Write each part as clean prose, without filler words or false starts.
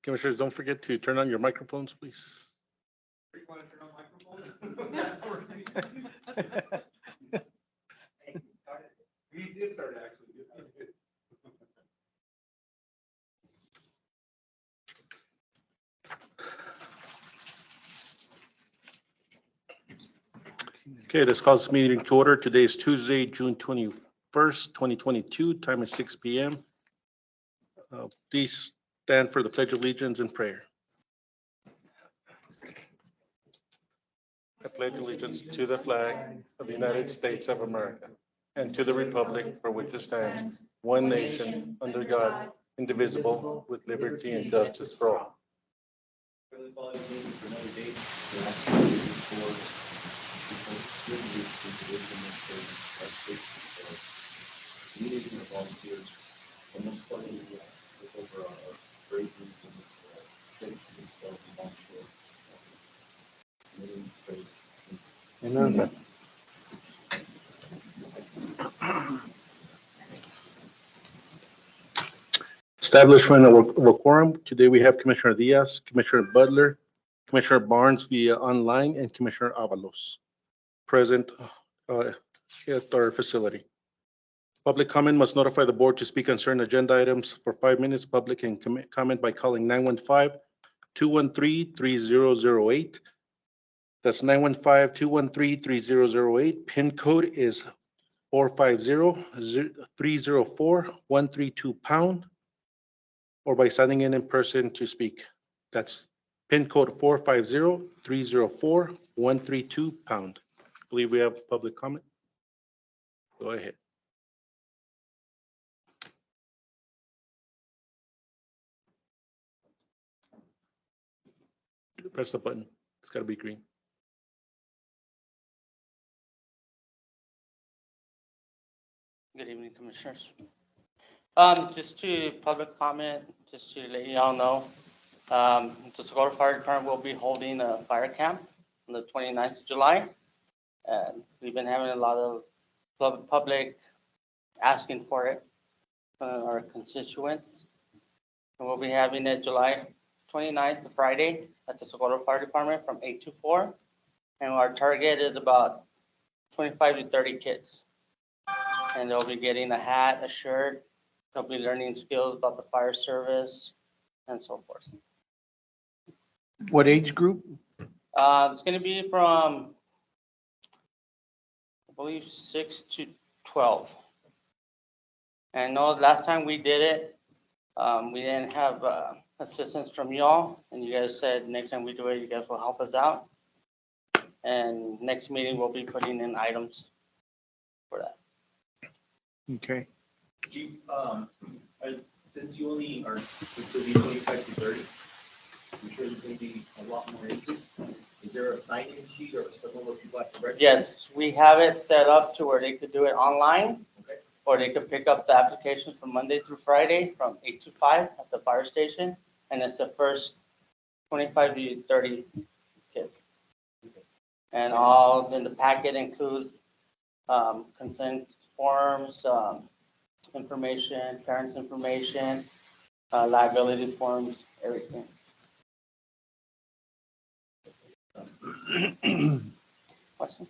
Commissioners, don't forget to turn on your microphones, please. You want to turn on microphones? We did start actually. Okay, this calls the meeting to order. Today is Tuesday, June 21st, 2022. Time is 6 p.m. Please stand for the Pledge of Allegiance and prayer. I pledge allegiance to the flag of the United States of America and to the republic for which it stands, one nation, under God, indivisible, with liberty and justice for all. Amen. Establishment of a quorum. Today we have Commissioner Diaz, Commissioner Butler, Commissioner Barnes via online, and Commissioner Avalos present at our facility. Public comment must notify the board to speak on certain agenda items for 5 minutes. Public can comment by calling 915-213-3008. That's 915-213-3008. PIN code is 450-304-132#, or by signing in person to speak. That's PIN code 450-304-132#. I believe we have public comment. Go ahead. Press the button. It's got to be green. Good evening, Commissioners. Just to public comment, just to let you all know, the Socorro Fire Department will be holding a fire camp on the 29th of July. And we've been having a lot of public asking for it, our constituents. And we'll be having it July 29th, Friday, at the Socorro Fire Department from 8 to 4. And our target is about 25 to 30 kids. And they'll be getting a hat, a shirt. They'll be learning skills about the fire service and so forth. What age group? It's going to be from, I believe, 6 to 12. And I know last time we did it, we didn't have assistance from y'all. And you guys said next time we do it, you guys will help us out. And next meeting, we'll be putting in items for that. Okay. Chief, since you only are, this will be 25 to 30, I'm sure there's going to be a lot more interest. Is there a sign-in sheet or somewhere where people have to register? Yes, we have it set up to where they could do it online, Okay. or they could pick up the application from Monday through Friday from 8 to 5 at the fire station. And it's the first 25 to 30 kids. And all in the packet includes consent forms, information, parents' information, liability forms, everything. Questions?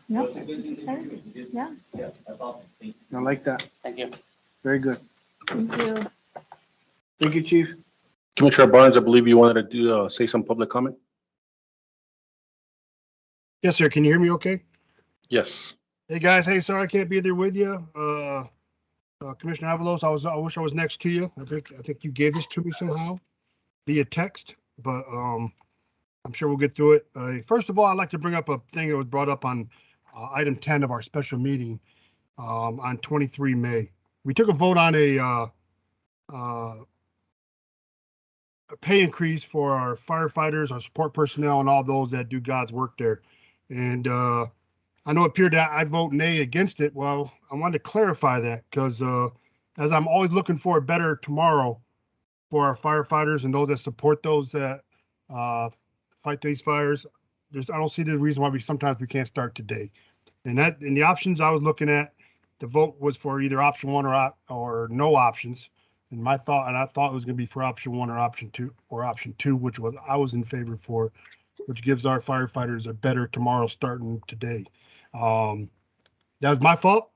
No, Well, it's a good thing that you're doing. You did- Yeah. Yeah, that's awesome. Thank you. I like that. Thank you. Very good. thank you. Thank you, Chief. Commissioner Barnes, I believe you wanted to do, say some public comment? Yes, sir. Can you hear me okay? Yes. Hey, guys. Hey, sorry I can't be there with you. Commissioner Avalos, I wish I was next to you. I think you gave this to me somehow via text, but I'm sure we'll get through it. First of all, I'd like to bring up a thing that was brought up on item 10 of our special meeting on 23 May. We took a vote on a pay increase for our firefighters, our support personnel, and all those that do God's work there. And I know it appeared that I vote nay against it. Well, I wanted to clarify that because as I'm always looking for a better tomorrow for our firefighters and those that support those that fight these fires, I don't see the reason why sometimes we can't start today. And the options I was looking at, the vote was for either option one or no options. And I thought it was gonna be for option one or option two, which I was in favor for, which gives our firefighters a better tomorrow starting today. That was my fault.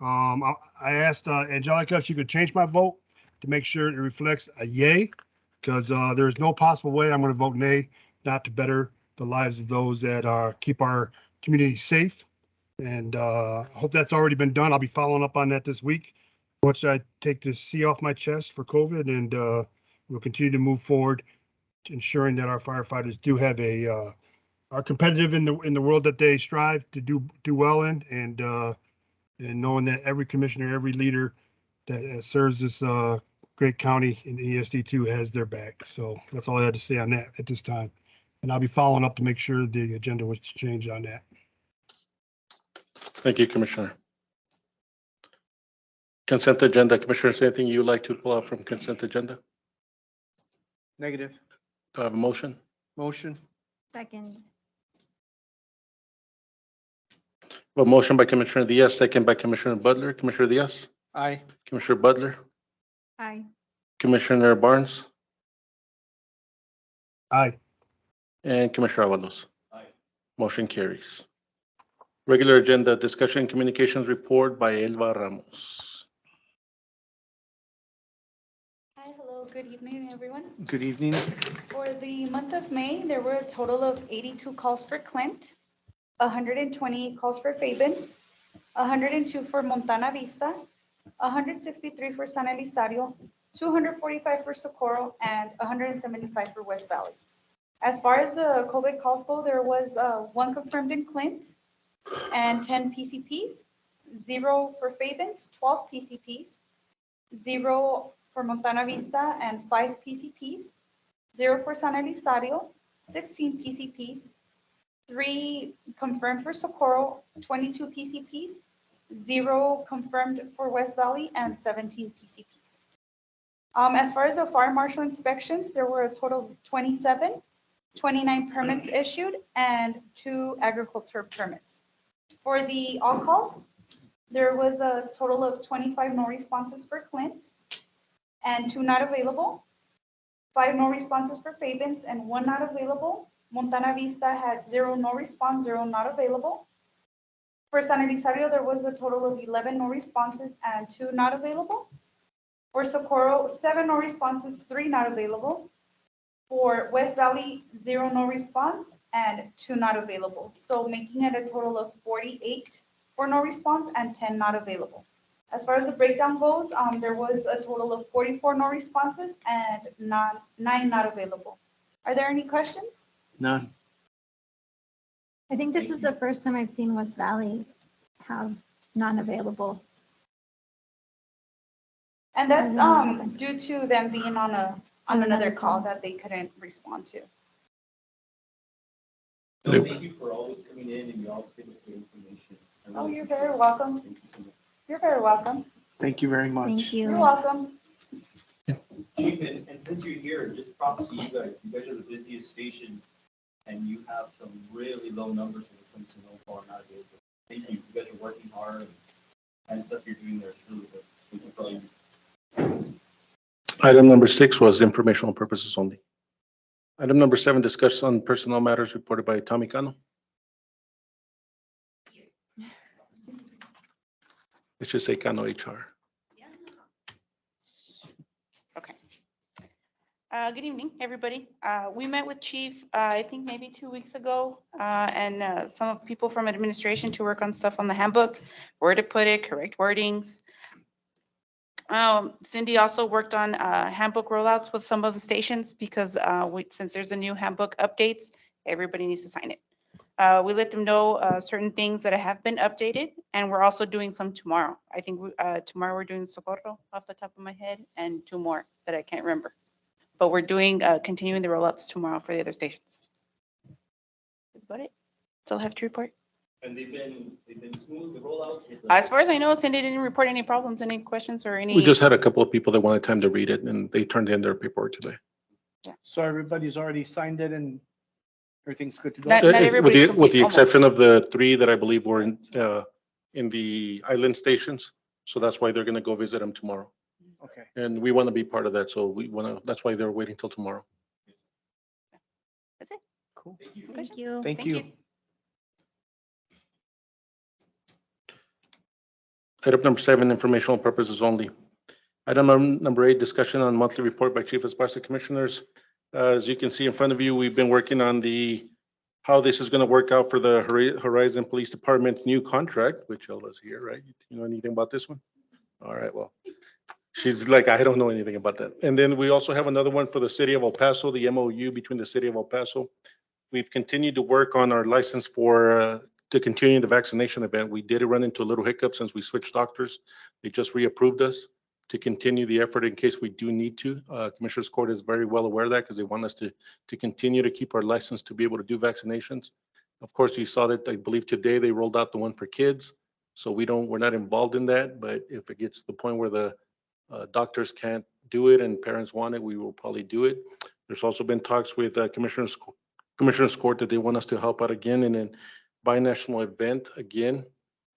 I asked Angelica if she could change my vote to make sure it reflects a yay, because there's no possible way I'm going to vote nay, not to better the lives of those that keep our community safe. And I hope that's already been done. I'll be following up on that this week once I take this C off my chest for COVID, and we'll continue to move forward to ensuring that our firefighters do have are competitive in the world that they strive to do well in, and knowing that every commissioner, every leader that serves this great county in ESD2 has their back. So that's all I had to say on that at this time. And I'll be following up to make sure the agenda was changed on that. Thank you, Commissioner. Consent agenda, Commissioners, anything you'd like to pull out from consent agenda? Negative. Do I have a motion? Motion. Second. A motion by Commissioner Diaz, second by Commissioner Butler. Commissioner Diaz, Aye. Commissioner Butler, Aye. Commissioner Barnes, Aye. and Commissioner Avalos. Aye. Motion carries. Regular agenda, discussion and communications report by Elva Ramos. Hi, hello, good evening, everyone. Good evening. For the month of May, there were a total of 82 calls for Clint, 128 calls for Fabens, 102 for Montana Vista, 163 for San Elizario, 245 for Socorro, and 175 for West Valley. As far as the COVID calls go, there was 1 confirmed in Clint and 10 PCPs, 0 for Fabens, 12 PCPs, 0 for Montana Vista and 5 PCPs, 0 for San Elizario, 16 PCPs, 3 confirmed for Socorro, 22 PCPs, 0 confirmed for West Valley, and 17 PCPs. As far as the fire marshal inspections, there were a total of 27, 29 permits issued, and 2 agriculture permits. For the all calls, there was a total of 25 no responses for Clint and 2 not available, 5 no responses for Fabens and 1 not available. Montana Vista had 0 no response, 0 not available. For San Elizario, there was a total of 11 no responses and 2 not available. For Socorro, 7 no responses, 3 not available. For West Valley, 0 no response and 2 not available. So making it a total of 48 for no response and 10 not available. As far as the breakdown goes, there was a total of 44 no responses and 9 not available. Are there any questions? None. I think this is the first time I've seen West Valley have non-available. And that's due to them being on another call that they couldn't respond to. So thank you for always coming in and you always give us good information. I Oh, really you're appreciate very it. welcome. Thank you so much. You're very welcome. Thank you very much. Thank You're you. welcome. Chief, and since you're here, just props to you guys. You guys are the busiest station and you have some really low numbers when it comes to no call not available. Thank you. You guys are working hard and stuff you're doing there is really good. Thank you for all you. Item number 6 was informational purposes only. Item number 7, discuss on personnel matters reported by Tommy Cano. It should say Cano HR. Okay. Good evening, everybody. We met with Chief, I think maybe 2 weeks ago, and some people from administration to work on stuff on the handbook, where to put it, correct wordings. Cindy also worked on handbook rollouts with some of the stations because since there's a new handbook updates, everybody needs to sign it. We let them know certain things that have been updated, and we're also doing some tomorrow. I think tomorrow we're doing Socorro off the top of my head, and 2 more that I can't remember. But we're doing, continuing the rollouts tomorrow for the other stations. That's about it. That's all I have to report. And they've been smooth, the rollouts? with the- As far as I know, Cindy didn't report any problems, any questions or any. We just had a couple of people that wanted time to read it and they turned in their paperwork today. So everybody's already signed it and everything's good to go? Not With everybody's the complete, exception of the 3 that I believe were in the island stations. So that's why they're going to go visit them tomorrow. Okay. And we want to be part of that, so we want to, that's why they're waiting till tomorrow. That's it. Cool. Thank you. Thank you. Item number 7, informational purposes only. Item number 8, discussion on monthly report by Chief Esparza Commissioners. As you can see in front of you, we've been working on how this is going to work out for the Horizon Police Department new contract, which Elva's here, right? You know anything about this one? All right, well, she's like, I don't know anything about that. And then we also have another one for the city of El Paso, the MOU between the city of El Paso. We've continued to work on our license to continue the vaccination event. We did run into a little hiccup since we switched doctors. They just reapproved us to continue the effort in case we do need to. Commissioners Court is very well aware of that because they want us to continue to keep our license to be able to do vaccinations. Of course, you saw that, I believe today they rolled out the one for kids. So we're not involved in that, but if it gets to the point where the doctors can't do it and parents want it, we will probably do it. There's also been talks with Commissioners Court that they want us to help out again in a binational event again.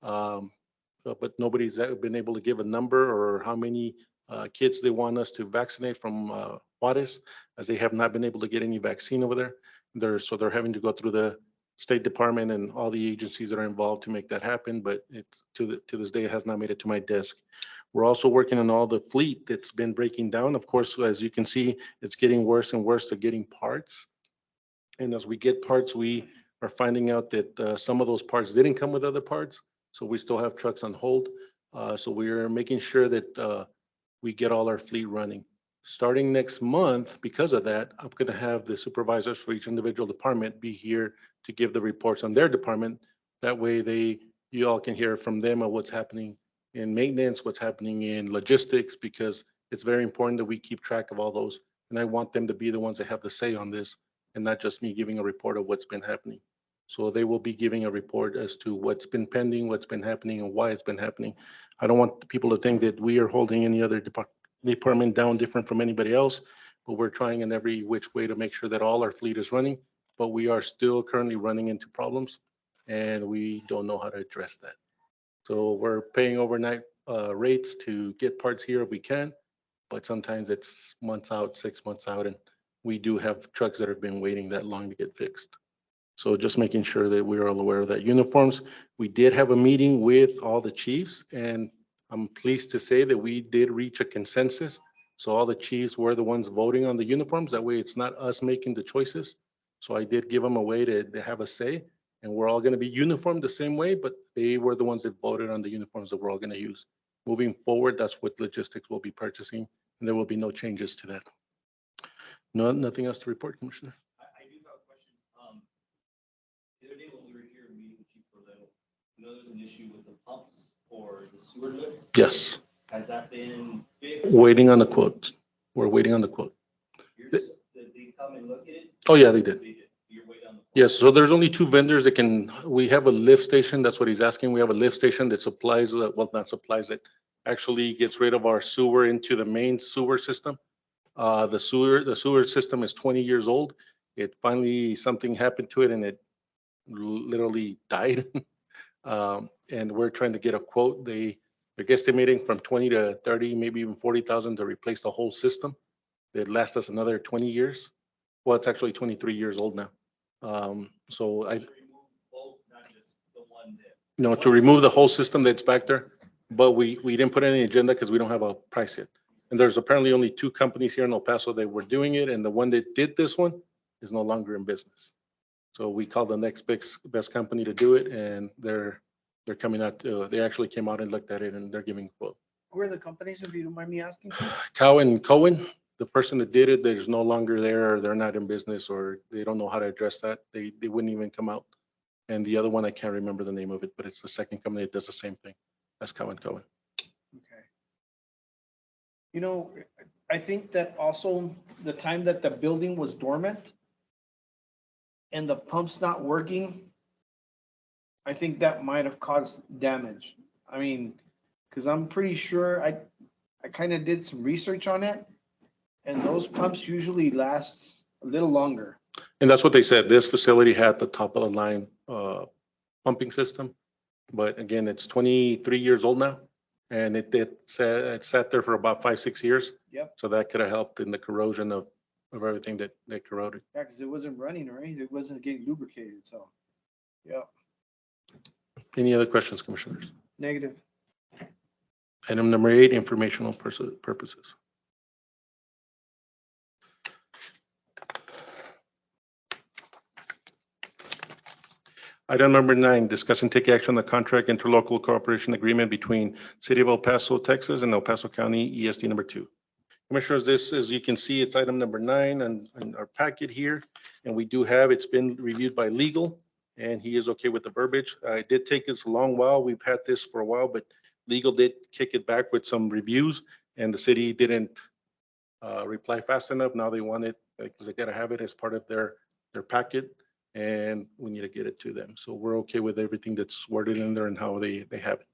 But nobody's been able to give a number or how many kids they want us to vaccinate from Juarez, as they have not been able to get any vaccine over there. So they're having to go through the State Department and all the agencies that are involved to make that happen. But it's to this day, it has not made it to my desk. We're also working on all the fleet that's been breaking down. Of course, as you can see, it's getting worse and worse to getting parts. And as we get parts, we are finding out that some of those parts didn't come with other parts. So we still have trucks on hold. So we're making sure that we get all our fleet running. Starting next month, because of that, I'm going to have the supervisors for each individual department be here to give the reports on their department. That way you all can hear from them on what's happening in maintenance, what's happening in logistics, because it's very important that we keep track of all those. And I want them to be the ones that have the say on this and not just me giving a report of what's been happening. So they will be giving a report as to what's been pending, what's been happening, and why it's been happening. I don't want people to think that we are holding any other department down different from anybody else, but we're trying in every which way to make sure that all our fleet is running, but we are still currently running into problems, and we don't know how to address that. So we're paying overnight rates to get parts here if we can, but sometimes it's months out, 6 months out, and we do have trucks that have been waiting that long to get fixed. So just making sure that we're all aware of that. Uniforms, we did have a meeting with all the chiefs, and I'm pleased to say that we did reach a consensus. So all the chiefs were the ones voting on the uniforms. That way it's not us making the choices. So I did give them a way to have a say, and we're all going to be uniformed the same way, but they were the ones that voted on the uniforms that we're all going to use. Moving forward, that's what logistics will be purchasing, and there will be no changes to that. No, nothing else to report, Commissioner. I do have a question. The other day when we were here meeting with Chief Corletto, you know there's an issue with the pumps or the sewer lift. Yes, Has that been fixed? waiting on the quote. We're waiting on the quote. Did they come and look at it? Oh, yeah, they did. They did. You're waiting on the. Yes, so there's only 2 vendors that can, we have a lift station, that's what he's asking. We have a lift station that supplies, well, not supplies it, actually gets rid of our sewer into the main sewer system. The sewer system is 20 years old. It finally, something happened to it and it literally died. And we're trying to get a quote. They're guesstimating from 20 to 30, maybe even 40,000 to replace the whole system. It lasts us another 20 years. Well, it's actually 23 years old now. So I, To remove both, not just the one there. no, to remove the whole system that's back there, but we didn't put it on the agenda because we don't have a price yet. And there's apparently only 2 companies here in El Paso that were doing it, and the one that did this one is no longer in business. So we called the next best company to do it, and they're coming out, they actually came out and looked at it, and they're giving a quote. Who are the companies, if you don't mind me asking? Cowan, the person that did it, there's no longer there, or they're not in business, or they don't know how to address that. They wouldn't even come out. And the other one, I can't remember the name of it, but it's the second company that does the same thing. That's Cowan. Okay. You know, I think that also the time that the building was dormant and the pump's not working, I think that might have caused damage. I mean, because I'm pretty sure I kind of did some research on it, and those pumps usually last a little longer. And that's what they said. This facility had the top of the line pumping system. But again, it's 23 years old now. And it sat there for about 5, 6 years. Yep. So that could have helped in the corrosion of everything that corroded. Yeah, because it wasn't running or anything. It wasn't getting lubricated, so. Yeah, Any other questions, commissioners? negative. Item number 8, informational purposes. Item number 9, discuss and take action on the contract interlocal cooperation agreement between City of El Paso, Texas and El Paso County ESD number 2. Commissioners, this, as you can see, it's item number 9 on our packet here. And we do have, it's been reviewed by legal and he is okay with the verbiage. It did take us a long while. We've had this for a while, but legal did kick it back with some reviews and the city didn't reply fast enough. Now they want it, because they gotta have it as part of their packet and we need to get it to them. So we're okay with everything that's worded in there and how they have it.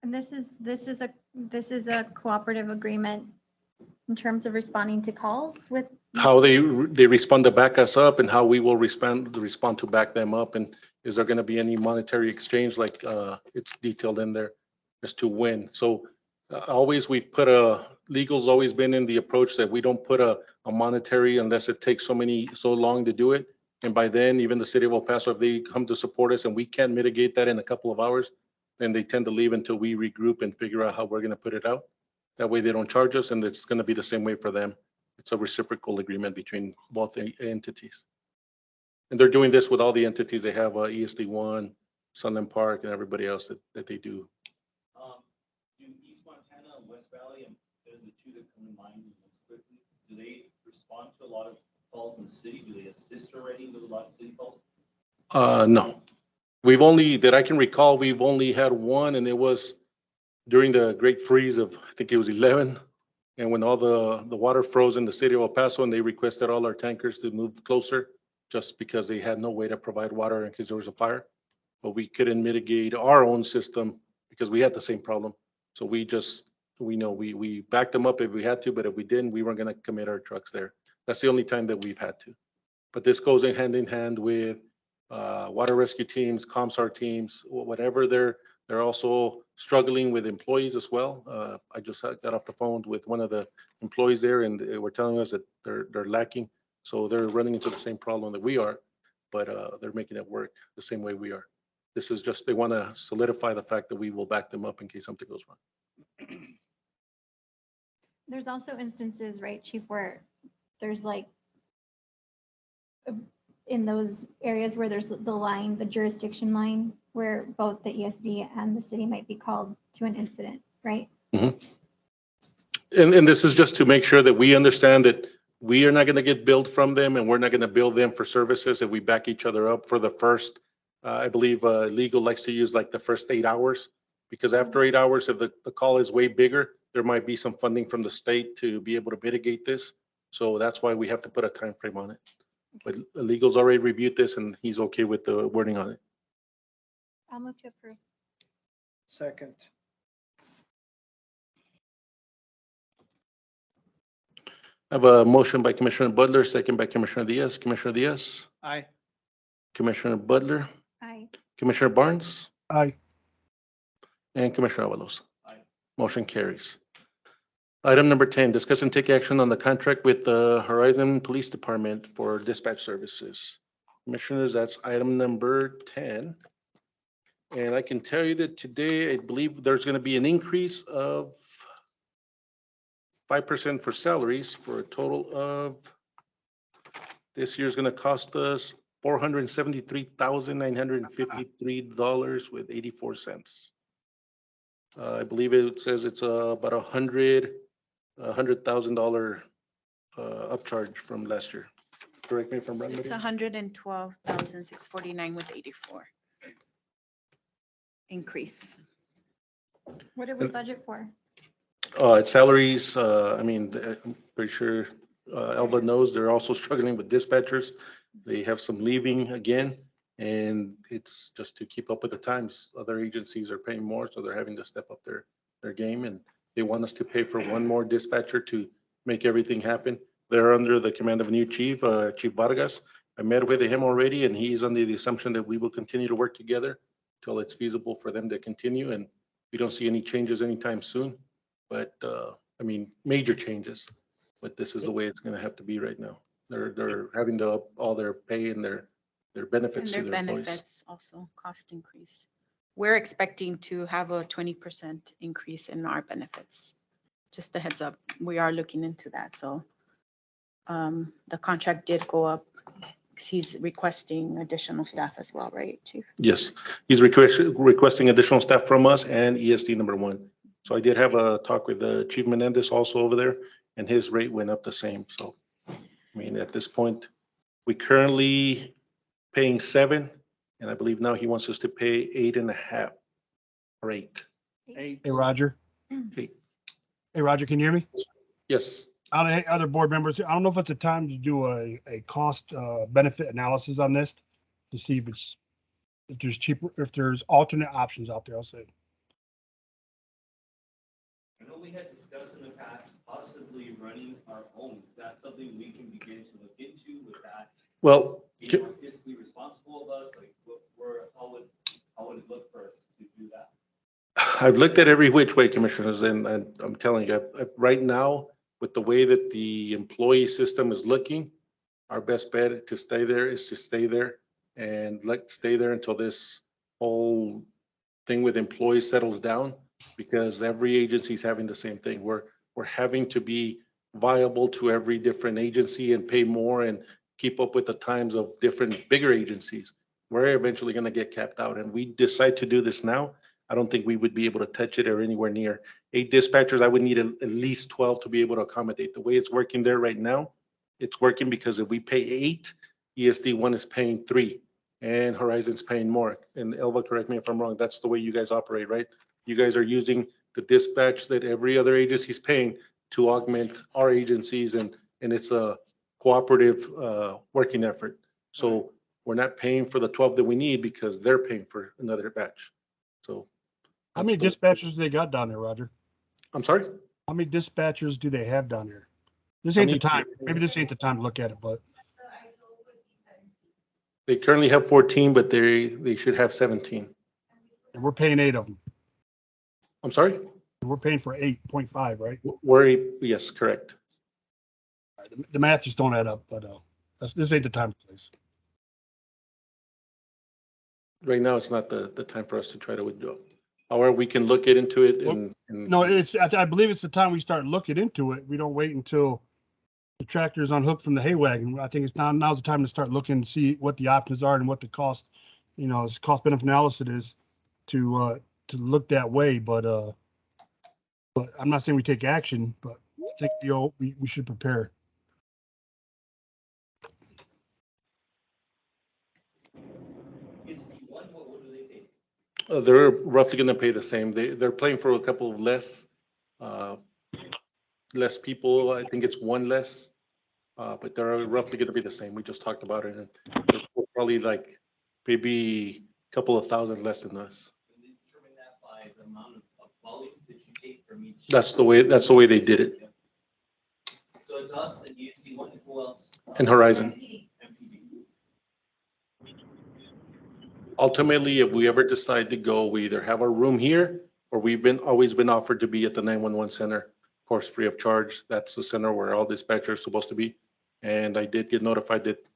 And this is a cooperative agreement in terms of responding to calls with. How they respond to back us up and how we will respond to back them up. And is there going to be any monetary exchange like it's detailed in there as to when? So always we've put legal's always been in the approach that we don't put a monetary unless it takes so long to do it. And by then, even the city of El Paso, if they come to support us and we can mitigate that in a couple of hours, then they tend to leave until we regroup and figure out how we're going to put it out. That way they don't charge us and it's going to be the same way for them. It's a reciprocal agreement between both entities. And they're doing this with all the entities they have, ESD1, Sunland Park, and everybody else that they do. Do East Montana and West Valley, and they're the two that come to mind most quickly, do they respond to a lot of calls in the city? Do they assist already with a lot of city calls? No. We've only, that I can recall, we've only had one, and it was during the great freeze of, I think it was 11. And when all the water froze in the city of El Paso and they requested all our tankers to move closer just because they had no way to provide water in case there was a fire. But we couldn't mitigate our own system because we had the same problem. So we backed them up if we had to, but if we didn't, we weren't going to commit our trucks there. That's the only time that we've had to. But this goes in hand with water rescue teams, ComSAR teams, whatever. They're also struggling with employees as well. I just got off the phone with one of the employees there and they were telling us that they're lacking. So they're running into the same problem that we are, but they're making it work the same way we are. This is just, they want to solidify the fact that we will back them up in case something goes wrong. There's also instances, right, Chief, where there's like, in those areas where there's the jurisdiction line, where both the ESD and the city might be called to an incident, right? Mm-hmm. And this is just to make sure that we understand that we are not going to get billed from them and we're not going to bill them for services if we back each other up for the first, I believe legal likes to use like the first 8 hours, because after 8 hours, if the call is way bigger, there might be some funding from the state to be able to mitigate this. So that's why we have to put a time frame on it. But legal's already reviewed this and he's okay with the wording on it. I'll move to approve. Second. I have a motion by Commissioner Butler, second by Commissioner Diaz. Commissioner Diaz, Aye. Commissioner Butler, Aye. Commissioner Barnes, Aye. and Commissioner Avalos. Aye. Motion carries. Item number 10, discuss and take action on the contract with the Horizon Police Department for dispatch services. Commissioners, that's item number 10. And I can tell you that today, I believe there's going to be an increase of 5% for salaries for a total of, this year's going to cost us $473,953 with 84 cents. I believe it says it's about $100,000 upcharge from last year. Correct me if I'm wrong. It's Maria? 112,649 with 84 increase. What did we budget for? It's salaries, I mean, I'm pretty sure Elva knows they're also struggling with dispatchers. They have some leaving again, and it's just to keep up with the times. Other agencies are paying more, so they're having to step up their game, and they want us to pay for one more dispatcher to make everything happen. They're under the command of a new chief, Chief Vargas. I met with him already, and he's under the assumption that we will continue to work together till it's feasible for them to continue, and we don't see any changes anytime soon. But, I mean, major changes, but this is the way it's gonna have to be right now. They're having to up all their pay and their And benefits their to their employees. benefits also cost increase. We're expecting to have a 20% increase in our benefits. Just a heads up, we are looking into that, so the contract did go up. 'Cause he's requesting additional staff as well, right, Chief? Yes, he's requesting additional staff from us and ESD number one. So I did have a talk with Chief Menendez also over there, and his rate went up the same. So, I mean, at this point, we currently paying 7, and I believe now he wants us to pay 8.5 or 8. Hey, Hey, Roger. Okay. Hey, Roger, can you hear me? Yes, Other board members, I don't know if it's a time to do a cost benefit analysis on this to see if there's cheaper, if there's alternate options out there, I'll say. I know we had discussed in the past possibly running our own. Is that something we can begin to look into with that? well, Being more fiscally responsible of us, like how would it look for us to do that? I've looked at every which way, commissioners, and I'm telling you, right now, with the way that the employee system is looking, our best bet to stay there is to stay there and stay there until this whole thing with employees settles down, because every agency is having the same thing. We're having to be viable to every different agency and pay more and keep up with the times of different bigger agencies. We're eventually going to get capped out, and we decide to do this now. I don't think we would be able to touch it or anywhere near 8 dispatchers. I would need at least 12 to be able to accommodate. The way it's working there right now, it's working because if we pay 8, ESD1 is paying 3, and Horizon's paying more. And Elva, correct me if I'm wrong, that's the way you guys operate, right? You guys are using the dispatch that every other agency is paying to augment our agencies, and it's a cooperative working effort. So we're not paying for the 12 that we need because they're paying for another batch. So. How many that's dispatchers do they got down there, Roger? I'm sorry? How many dispatchers do they have down there? This How ain't the many- time. Maybe this ain't the time to look at it, but They currently have 14, but they should have 17. we're paying 8 of them. I'm sorry? We're paying for 8.5, right? Yes, correct. The math just don't add up, but this ain't the time and place. Right now, it's not the time for us to try to withdraw. However, we can look into it and. No, I believe it's the time we start looking into it. We don't wait until the tractor's unhooked from the hay wagon. I think now's the time to start looking and see what the options are and what the cost, this cost benefit analysis is to look that way. But I'm not saying we take action, but I think, we should prepare. Is the one, what do they pay? They're roughly going to pay the same. They're playing for a couple of less people. I think it's 1 less, but they're roughly going to be the same. We just talked about it, and they're probably like maybe a couple of thousand less than us. Can they determine that by the amount of volume that you take from each? That's the way they did it. So it's us and ESD1, and who else? And Horizon. MPD. Ultimately, if we ever decide to go, we either have our room here or we've always been offered to be at the 911 center, of course, free of charge. That's the center where all dispatchers are supposed to be. And I did get notified that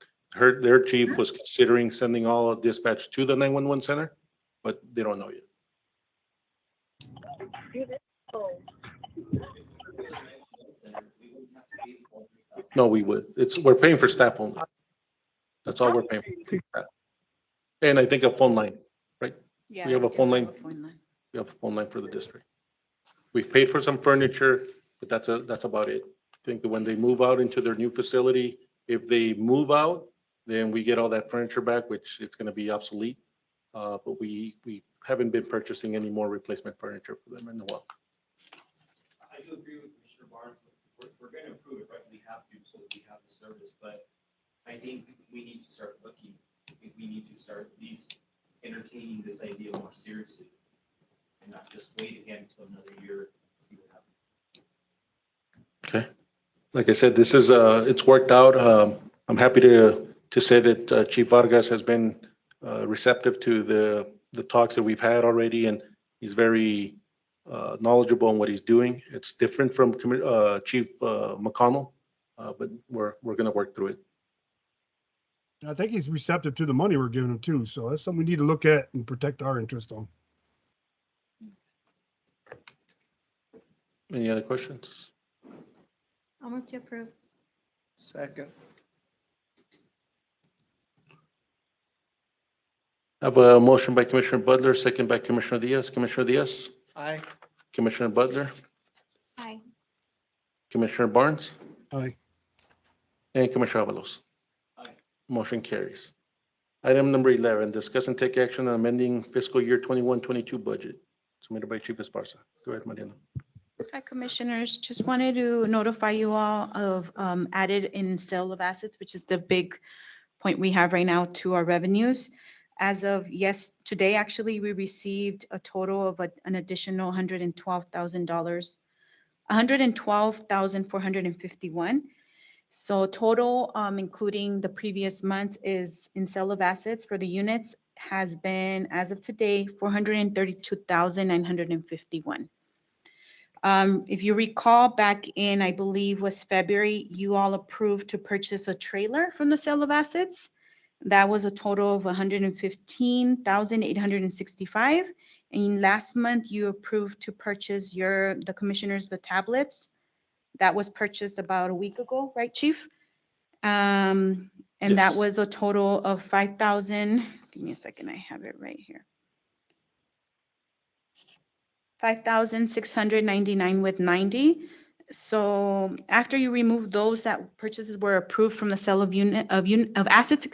their chief was considering sending all dispatch to the 911 center, but they don't know yet. No, we would. We're paying for staff only. That's all we're paying for. And I think a phone line, right? Yeah. We have a phone line. We have a phone line for the district. We've paid for some furniture, but that's about it. I think that when they move out into their new facility, if they move out, then we get all that furniture back, which it's going to be obsolete. But we haven't been purchasing any more replacement furniture for them in a while. I do agree with Commissioner Barnes. We're going to improve it, right? We have to, so that we have the service, but I think we need to start looking. I think we need to start at least entertaining this idea more seriously and not just wait again until another year to see what happens. Okay. Like I said, this is, it's worked out. I'm happy to say that Chief Vargas has been receptive to the talks that we've had already, and he's very knowledgeable in what he's doing. It's different from Chief McConnell, but we're going to work through it. I think he's receptive to the money we're giving him too. So that's something we need to look at and protect our interest on. Any other questions? I'll move to approve. Second. I have a motion by Commissioner Butler, second by Commissioner Diaz. Commissioner Diaz, Aye. Commissioner Butler, Aye. Commissioner Barnes, Aye. and Commissioner Avalos. Aye. Motion carries. Item number 11, discuss and take action on amending fiscal year 21-22 budget submitted by Chief Esparza. Go ahead, Mariana. Hi, Commissioners. Just wanted to notify you all of added in sale of assets, which is the big point we have right now to our revenues. As of today, actually, we received a total of an additional $112,000, $112,451. So total, including the previous months, is in sale of assets for the units has been, as of today, $432,951. If you recall, back in, I believe was February, you all approved to purchase a trailer from the sale of assets. That was a total of $115,865. And last month, you approved to purchase the commissioners, the tablets. That was purchased about a week ago, right, Chief? And that Yes. was a total of 5,000. Give me a second, I have it right here. 5,699 with 90. So after you remove those that purchases were approved from the sale of assets,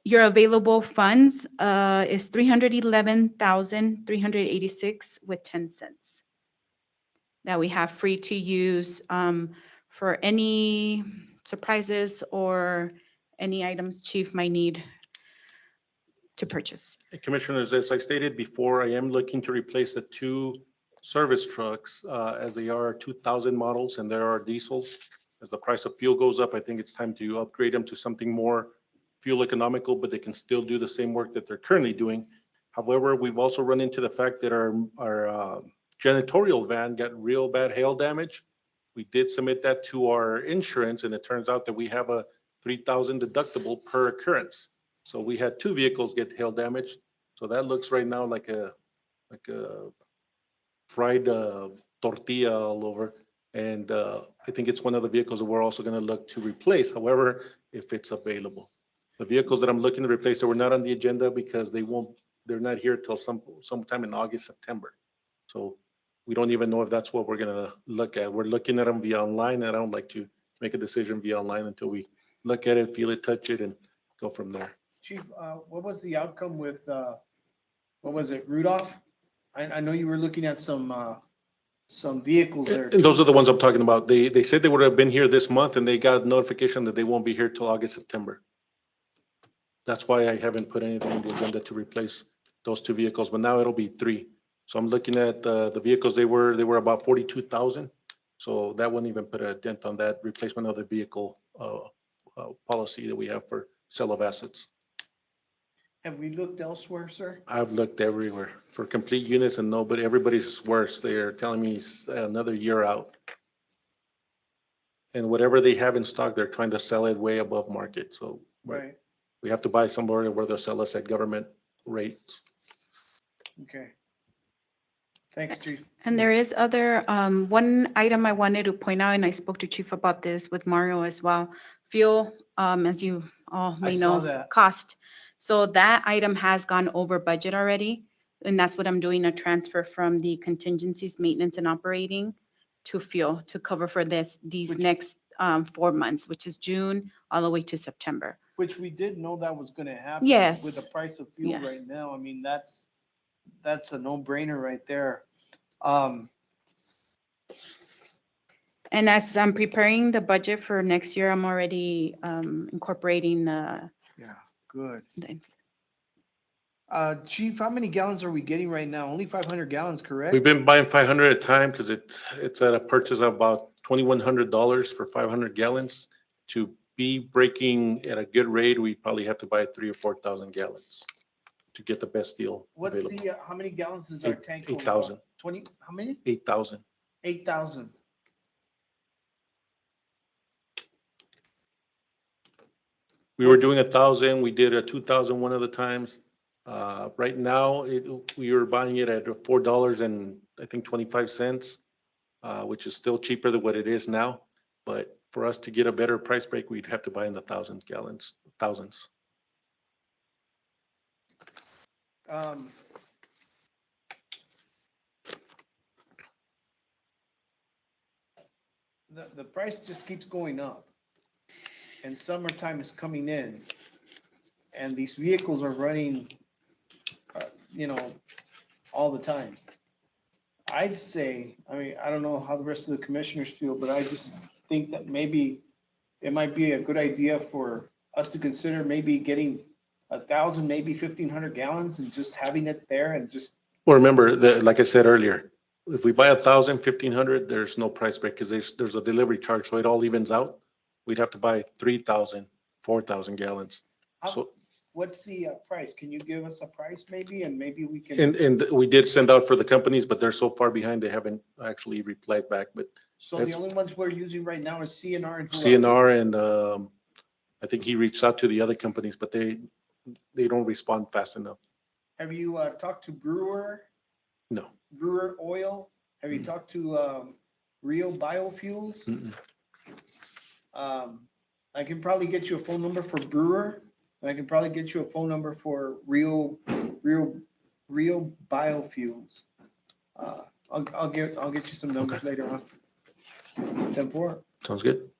your available funds is 311,386 with 10 cents that we have free to use for any surprises or any items Chief might need to purchase. Commissioners, as I stated before, I am looking to replace the two service trucks as they are 2000 models and there are diesels. As the price of fuel goes up, I think it's time to upgrade them to something more fuel economical, but they can still do the same work that they're currently doing. However, we've also run into the fact that our janitorial van got real bad hail damage. We did submit that to our insurance, and it turns out that we have a 3,000 deductible per occurrence. So we had two vehicles get hail damaged. So that looks right now like a fried tortilla all over. And I think it's one of the vehicles that we're also going to look to replace. However, if it's available. The vehicles that I'm looking to replace that were not on the agenda because they're not here till sometime in August, September. So we don't even know if that's what we're going to look at. We're looking at them via online, and I don't like to make a decision via online until we look at it, feel it, touch it, and go from there. Chief, what was the outcome with, what was it, Rudolph? I know you were looking at some vehicles there. And those are the ones I'm talking about. They said they would have been here this month, and they got notification that they won't be here till August, September. That's why I haven't put anything on the agenda to replace those two vehicles, but now it'll be three. So I'm looking at the vehicles, they were about 42,000. So that wouldn't even put a dent on that replacement of the vehicle policy that we have for sale of assets. Have we looked elsewhere, sir? I've looked everywhere for complete units and everybody's worse. They're telling me it's another year out. And whatever they have in stock, they're trying to sell it way above market. So Right, we have to buy somewhere where they'll sell us at government rates. okay. Thanks, Chief. And there is other, one item I wanted to point out, and I spoke to Chief about this with Mario as well. Fuel, as you all I may saw know, that. cost. So that item has gone over budget already. And that's what I'm doing, a transfer from the contingencies, maintenance and operating to fuel to cover for these Which- next 4 months, which is June all the way to September. Which we did know that was gonna happen. Yes. With the price of fuel Yeah. right now, I mean, that's a no-brainer right there. And as I'm preparing the budget for next year, I'm already incorporating Yeah, good. the Chief, how many gallons are we getting right now? Only 500 gallons, correct? We've been buying 500 at a time because it's at a purchase of about $2,100 for 500 gallons. To be breaking at a good rate, we probably have to buy 3,000 or 4,000 gallons to get the best deal What's available. the, how many gallons is our Eight- tank? 8,000. 20, how many? 8,000. 8,000. We were doing 1,000, we did a 2,000 one of the times. Right now, we were buying it at $4 and I think 25 cents, which is still cheaper than what it is now. But for us to get a better price break, we'd have to buy in the thousands. Um, the price just keeps going up. And summertime is coming in. And these vehicles are running, you know, all the time. I'd say, I mean, I don't know how the rest of the commissioners feel, but I just think that maybe it might be a good idea for us to consider maybe getting 1,000, maybe 1,500 gallons and just having it there and just, Well, remember that, like I said earlier, if we buy 1,000, 1,500, there's no price break because there's a delivery charge, so it all evens out. We'd have to buy 3,000, 4,000 gallons. how, So, what's the price? Can you give us a price maybe? And maybe we can, and we did send out for the companies, but they're so far behind, they haven't actually replied back. But so the that's- only ones we're using right now is CNR and. who else? CNR and I think he reached out to the other companies, but they don't respond fast enough. Have you talked to Brewer, No. Brewer Oil? Have you Mm. talked to Rio Biofuels? Mm-mm. I can probably get you a phone number for Brewer, and I can probably get you a phone number for Rio Biofuels. I'll get you some numbers later on. 10-4, Sounds good.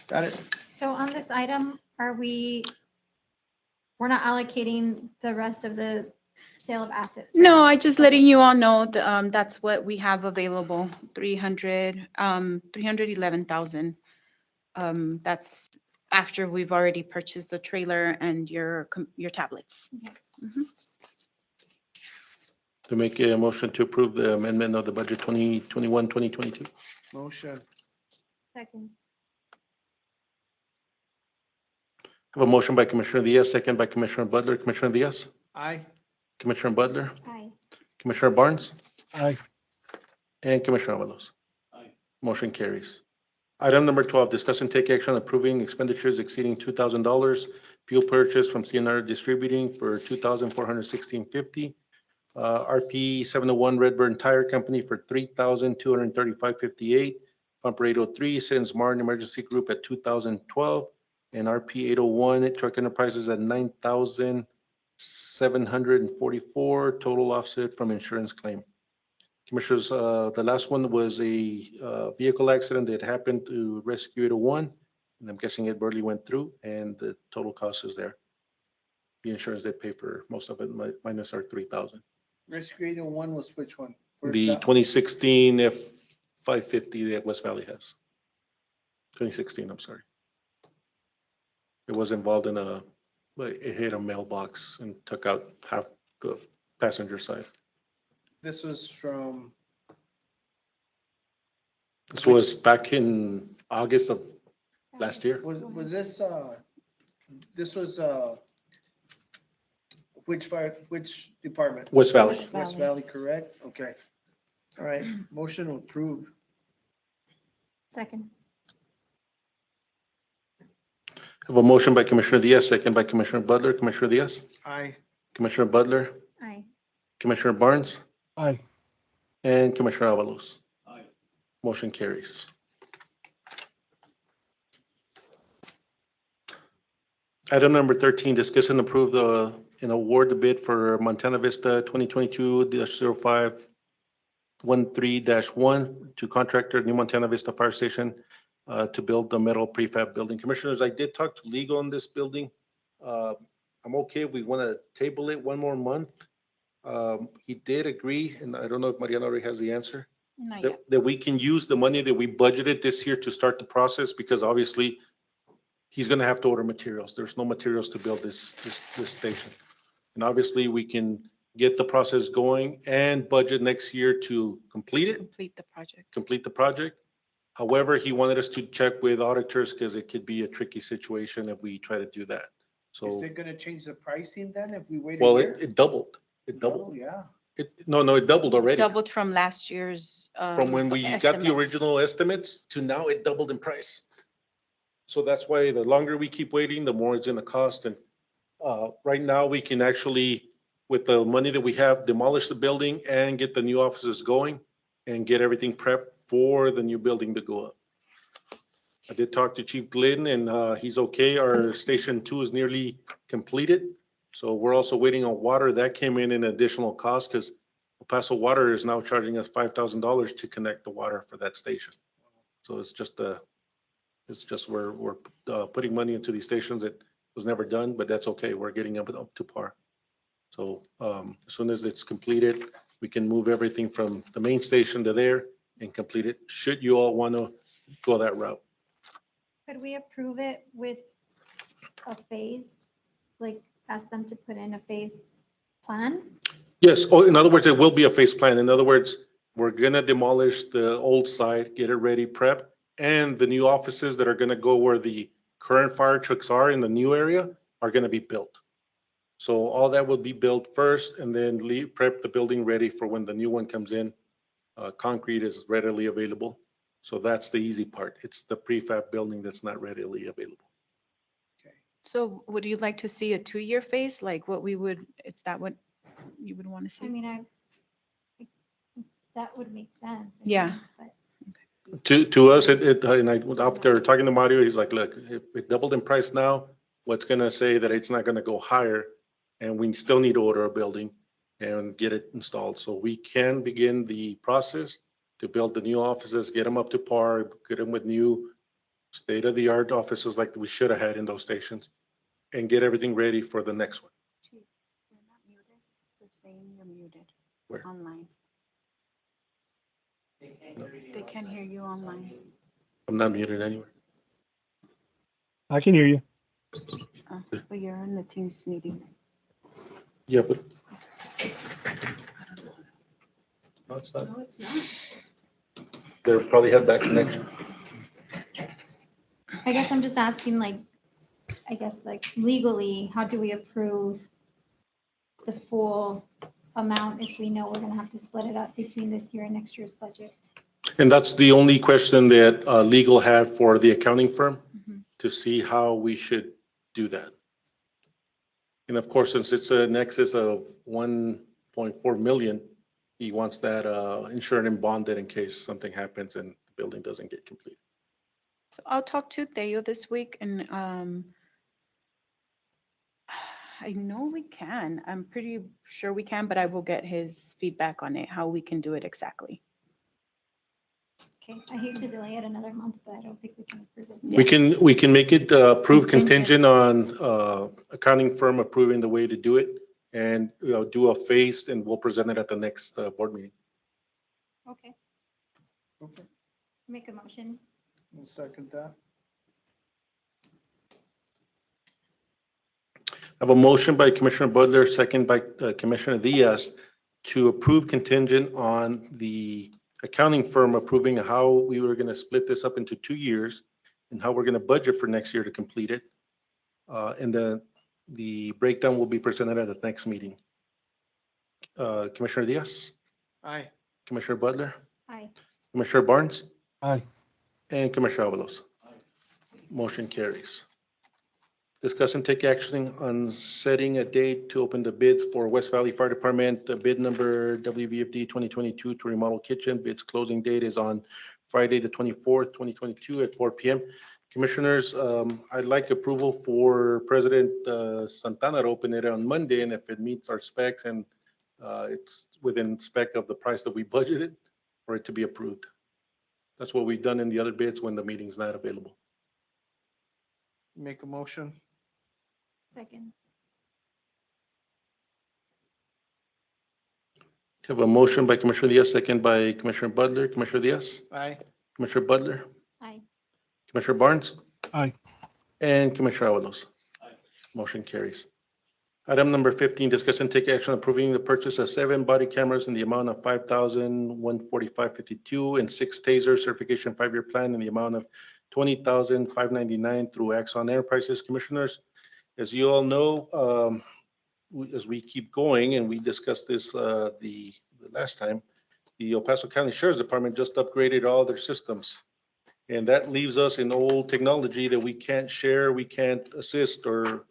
got it. So on this item, we're not allocating the rest of the sale of assets? right? No, I just letting you all know that, that's what we have available, 311,000. That's after we've already purchased the trailer and your tablets. To make a motion to approve the amendment of the budget 2021, 2022. Motion. Second. Have a motion by Commissioner Diaz, second by Commissioner Butler. Commissioner Diaz, Aye. Commissioner Butler, Aye. Commissioner Barnes, Aye. and Commissioner Avalos. Aye. Motion carries. Item number 12, discuss and take action on approving expenditures exceeding $2,000 fuel purchase from CNR Distributing for $2,416.50. RP 701 Redburn Tire Company for $3,235.58. Pumper 803 Sins Martin Emergency Group at $2,012. And RP 801 Truck Enterprises at $9,744. Total offset from insurance claim. Commissioners, the last one was a vehicle accident that happened to Rescue 801. And I'm guessing it barely went through and the total cost is there. The insurance they pay for most of it minus our 3,000. Rescue 801 was which one? Where's The that? 2016 F-550 that West Valley has. 2016, I'm sorry. It was involved in it hit a mailbox and took out half the passenger side. This was from, This was back in August of last year. was this, this was, which department? West Valley. West Valley, correct? Okay. All right, motion approved. Second. Have a motion by Commissioner Diaz, second by Commissioner Butler. Commissioner Diaz, Aye. Commissioner Butler, Aye. Commissioner Barnes, Aye. and Commissioner Avalos. Aye. Motion carries. Item number 13, discuss and approve and award the bid for Montana Vista 2022-0513-1 to contractor New Montana Vista Fire Station to build the metal prefab building. Commissioners, I did talk to legal on this building. I'm okay if we want to table it one more month. He did agree, and I don't know if Mariana already has the answer, Not yet. that we can use the money that we budgeted this year to start the process, because obviously he's going to have to order materials. There's no materials to build this station. And obviously we can get the process going and budget next year to complete it, Complete the project. complete the project. However, he wanted us to check with auditors because it could be a tricky situation if we try to do that. So, Is it gonna change the pricing then if we wait a well, year? it doubled. It Oh, doubled. yeah. No, it doubled already. Doubled from last year's. From when we got the estimates. original estimates to now, it doubled in price. So that's why the longer we keep waiting, the more it's gonna cost. And right now, we can actually, with the money that we have, demolish the building and get the new offices going and get everything prepped for the new building to go up. I did talk to Chief Glidden and he's okay. Our Station 2 is nearly completed. So we're also waiting on water. That came in an additional cost because El Paso Water is now charging us $5,000 to connect the water for that station. So it's just we're putting money into these stations that was never done, but that's okay. We're getting up to par. So as soon as it's completed, we can move everything from the main station to there and complete it, should you all want to go that route. Could we approve it with a phased, like ask them to put in a phased plan? Yes, oh, in other words, it will be a phase plan. In other words, we're gonna demolish the old site, get it ready, prep, and the new offices that are gonna go where the current fire trucks are in the new area are gonna be built. So all that will be built first and then prep the building ready for when the new one comes in. Concrete is readily available. So that's the easy part. It's the prefab building that's not readily available. So would you like to see a 2-year phase? Like what we would, is that what you would want to I see? mean, that would make sense. I Yeah. think, but To us, and after talking to Mario, he's like, look, if it doubled in price now, what's gonna say that it's not gonna go higher? And we still need to order a building and get it installed. So we can begin the process to build the new offices, get them up to par, get them with new state-of-the-art offices like we should have had in those stations, and get everything ready for the next one. You're not muted. They're saying you're muted. Where? Online. They can't hear you online. I'm not muted anywhere. I can hear you. But you're in the Teams meeting. Yeah, but. No, it's not. No, it's not. They probably had that connection. I guess I'm just asking like, legally, how do we approve the full amount if we know we're gonna have to split it up between this year and next year's budget? And that's the only question that legal had for the accounting firm to see how we should do that. And of course, since it's an excess of 1.4 million, he wants that insured and bonded in case something happens and the building doesn't get completed. So I'll talk to Theo this week and I know we can. I'm pretty sure we can, but I will get his feedback on it, how we can do it exactly. Okay, I hate to delay it another month, but I don't think we can approve it. We can make it approved Contingent. contingent on accounting firm approving the way to do it and do a phased and we'll present it at the next board meeting. Okay, Okay, make a motion. we'll second that. I have a motion by Commissioner Butler, second by Commissioner Diaz to approve contingent on the accounting firm approving how we were going to split this up into 2 years and how we're going to budget for next year to complete it. And the breakdown will be presented at the next meeting. Commissioner Diaz, Aye. Commissioner Butler, Aye. Commissioner Barnes, Aye. and Commissioner Avalos. Motion carries. Discuss and take action on setting a date to open the bids for West Valley Fire Department, bid number WVFD 2022 to remodel kitchen. Bids closing date is on Friday, the 24th, 2022 at 4 p.m. Commissioners, I'd like approval for President Santana to open it on Monday, and if it meets our specs and it's within spec of the price that we budgeted, for it to be approved. That's what we've done in the other bids when the meeting's not available. Make a motion. Second. Have a motion by Commissioner Diaz, second by Commissioner Butler. Commissioner Diaz, Aye. Commissioner Butler, Aye. Commissioner Barnes, Aye. and Commissioner Avalos. Motion carries. Item number 15, discuss and take action approving the purchase of 7 body cameras in the amount of $5,145.52 and 6 TASER certification 5-year plan in the amount of $20,599 through Axon Enterprises. Commissioners, As you all know, as we keep going, and we discussed this the last time, the El Paso County Sheriff's Department just upgraded all their systems. And that leaves us in old technology that we can't share, we can't assist or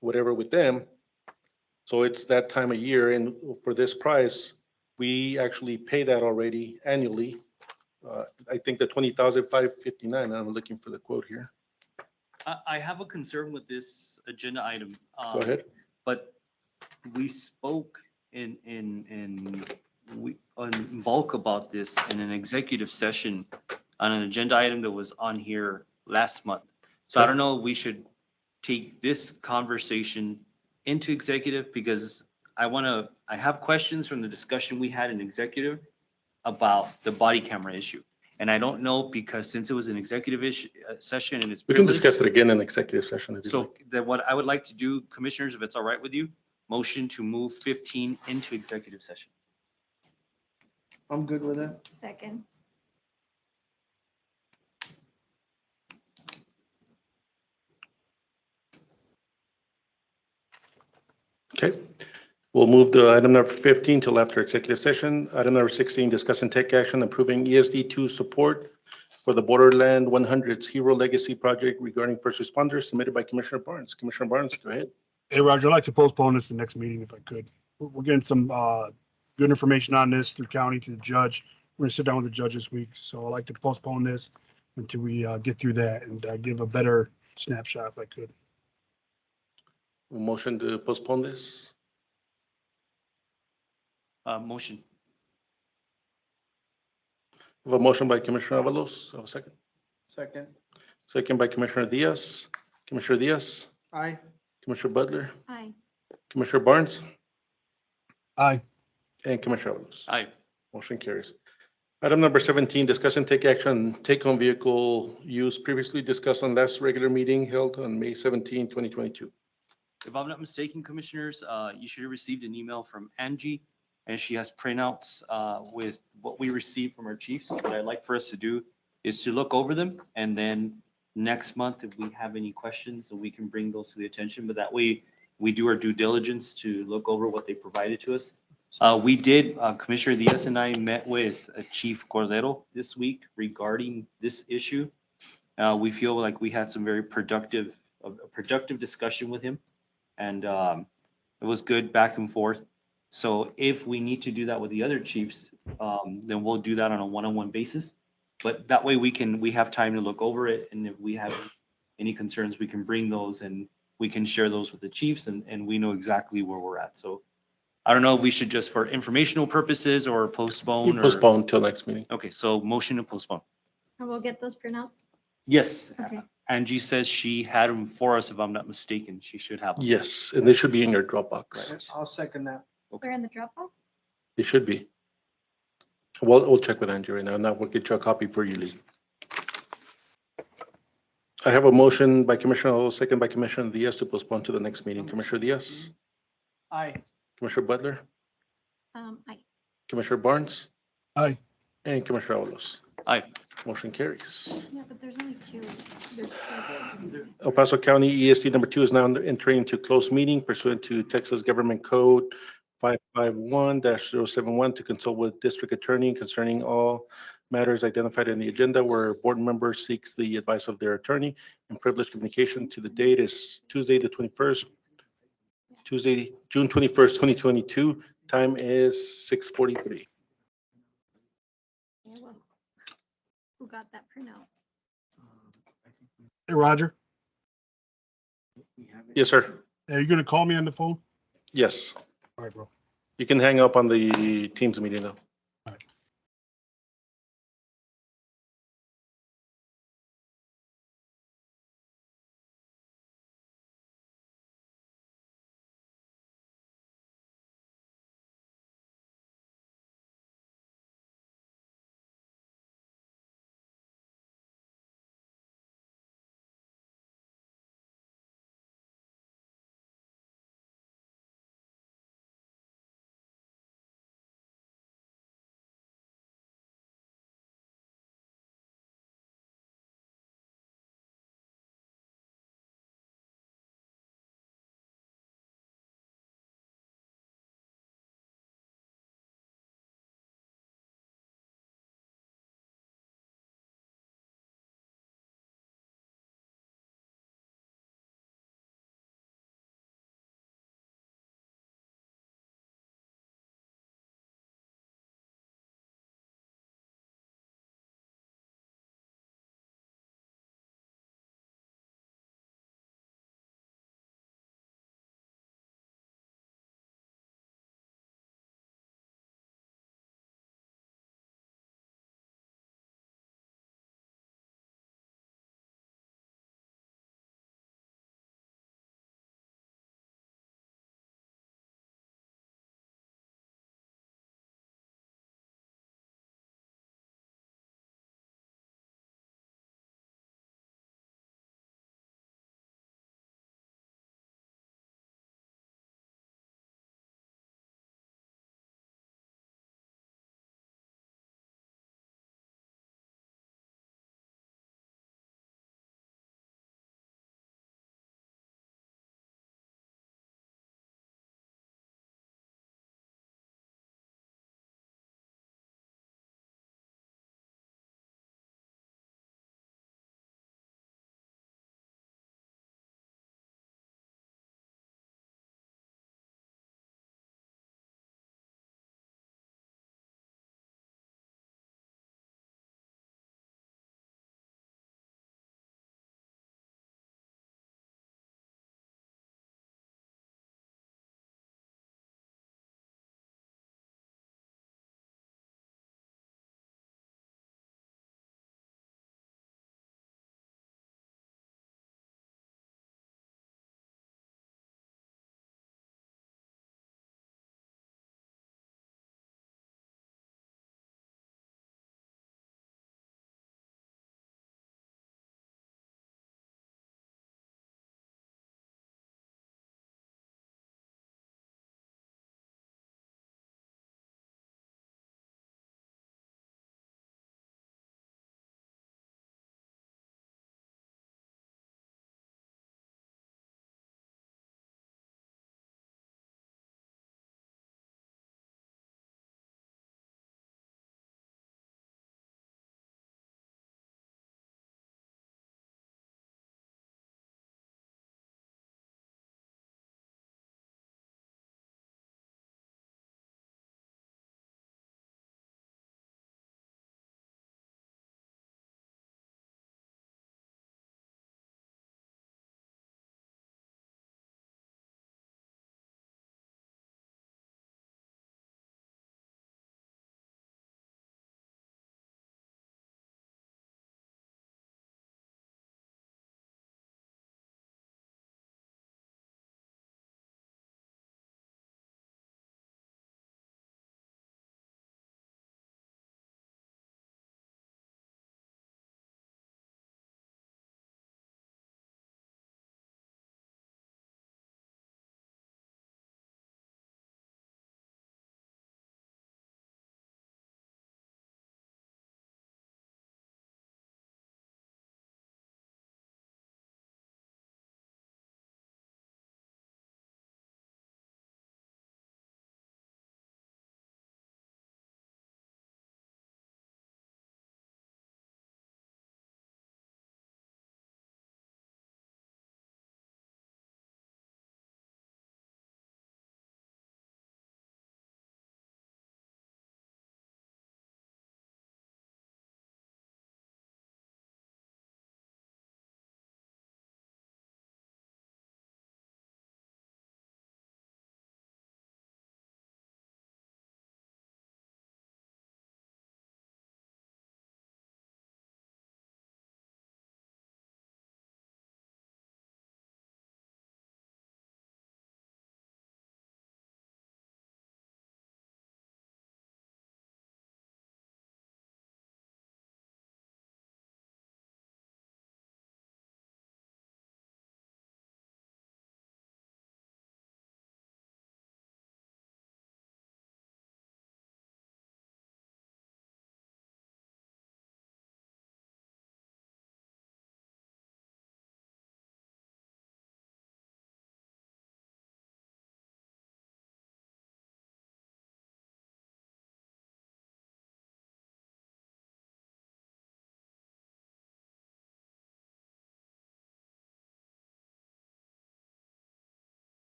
whatever with them. So it's that time of year, and for this price, we actually pay that already annually. I think the 20,559, I'm looking for the quote here. I have a concern with this agenda item. Go ahead. But we spoke on bulk about this in an executive session on an agenda item that was on here last month. So I don't know if we should take this conversation into executive because I have questions from the discussion we had in executive about the body camera issue. And I don't know because since it was an executive session and it's We can privileged, discuss it again in executive session. if you'd like. so that what I would like to do, commissioners, if it's all right with you, motion to move 15 into executive session. I'm good with it. Second. Okay, we'll move the item number 15 till after executive session. Item number 16, discuss and take action approving ESD2 support for the Borderland 100's Hero Legacy Project regarding first responders submitted by Commissioner Barnes. Commissioner Barnes, go ahead. Hey, Roger, I'd like to postpone this to the next meeting if I could. We're getting some good information on this through county, through the judge. We're gonna sit down with the judge this week, so I'd like to postpone this until we get through that and give a better snapshot if I could. Motion to postpone this. Motion. We have a motion by Commissioner Avalos. A second. Second. Second by Commissioner Diaz. Commissioner Diaz, Aye. Commissioner Butler, Aye. Commissioner Barnes, Aye. and Commissioner Avalos. Aye. Motion carries. Item number 17, discuss and take action, take-home vehicle use previously discussed on last regular meeting held on May 17, 2022. If I'm not mistaken, commissioners, you should have received an email from Angie, and she has printouts with what we received from our chiefs. What I'd like for us to do is to look over them, and then next month, if we have any questions, so we can bring those to the attention. But that way, we do our due diligence to look over what they provided to us. We did, Commissioner Diaz and I met with Chief Cordero this week regarding this issue. We feel like we had some very a productive discussion with him. And it was good back and forth. So if we need to do that with the other chiefs, then we'll do that on a one-on-one basis. But that way we have time to look over it. And if we have any concerns, we can bring those and we can share those with the chiefs and we know exactly where we're at. So I don't know if we should just for informational purposes or postpone or. Postpone till next meeting. Okay, so motion to postpone. And we'll get those printouts? Yes. Okay. Angie says she had them for us, if I'm not mistaken. She should have them. Yes, and they should be in your Dropbox. I'll second that. We're in the Dropbox? They should be. We'll check with Angie right now, and that will get you a copy for you, Lee. I have a motion by Commissioner Hall, second by Commissioner Diaz to postpone to the next meeting. Commissioner Diaz, Aye. Commissioner Butler, Aye. Commissioner Barnes, Aye. and Commissioner Avalos. Aye. Motion carries. Yeah, but there's only two. There's two. El Paso County ESD number 2 is now entering into closed meeting pursuant to Texas Government Code 551-071 to consult with district attorney concerning all matters identified in the agenda where board member seeks the advice of their attorney and privileged communication to the date is Tuesday, June 21st, 2022. Time is 6:43. Yeah, well, who got that printout? Hey, Roger, Yes, sir. are you gonna call me on the phone? Yes. All right, bro. You can hang up on the Teams meeting though.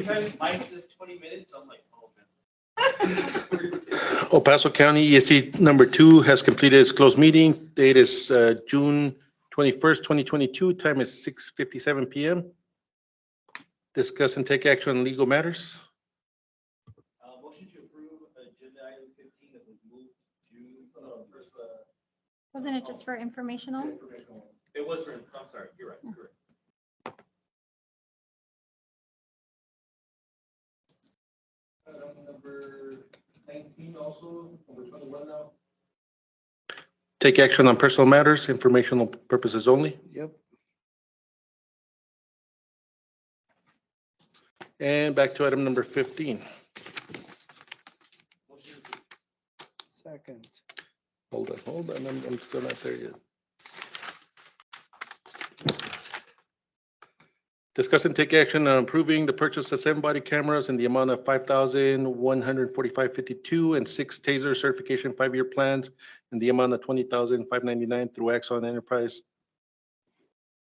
Anytime Mike says 20 minutes, I'm like, oh, man. El Paso County ESD number 2 has completed its closed meeting. Date is June 21st, 2022. Time is 6:57 PM. Discuss and take action on legal matters. Motion to approve agenda item 15 that was moved to first. Wasn't it just for informational? It was for, I'm sorry, you're right, you're right. Number 19 also, number 21 now. Take action on personal matters, informational purposes only. Yep. And back to item number 15. Second. Hold on, I'm still not there yet. Discuss and take action on approving the purchase of 7 body cameras in the amount of $5,145.52 and 6 TASER certification 5-year plans in the amount of $20,599 through Axon Enterprise.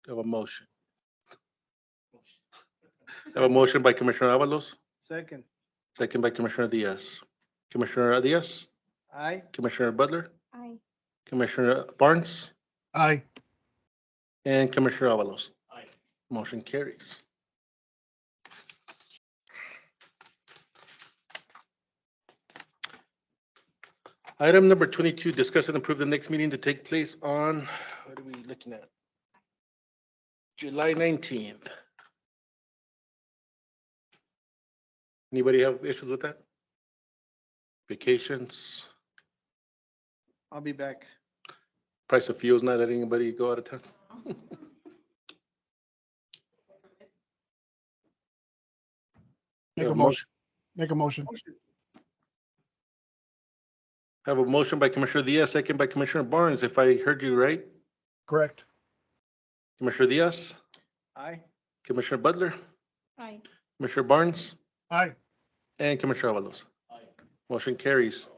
Have a motion. Have a motion by Commissioner Avalos, Second. second by Commissioner Diaz. Commissioner Diaz, Aye. Commissioner Butler, Aye. Commissioner Barnes, Aye. and Commissioner Avalos. Aye. Motion carries. Item number 22, discuss and approve the next meeting to take place on, what are we looking at? July 19th. Anybody have issues with that? Vacations, I'll be back. price of fuel's not letting anybody go out of town. Make a motion. Make a motion. Have a motion by Commissioner Diaz, second by Commissioner Barnes. If I heard you right, Correct. Commissioner Diaz, Aye. Commissioner Butler, Aye. Commissioner Barnes, Aye. and Commissioner Avalos. Motion carries.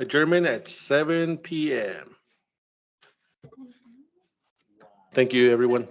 Adjournment at 7 PM. Thank you, everyone.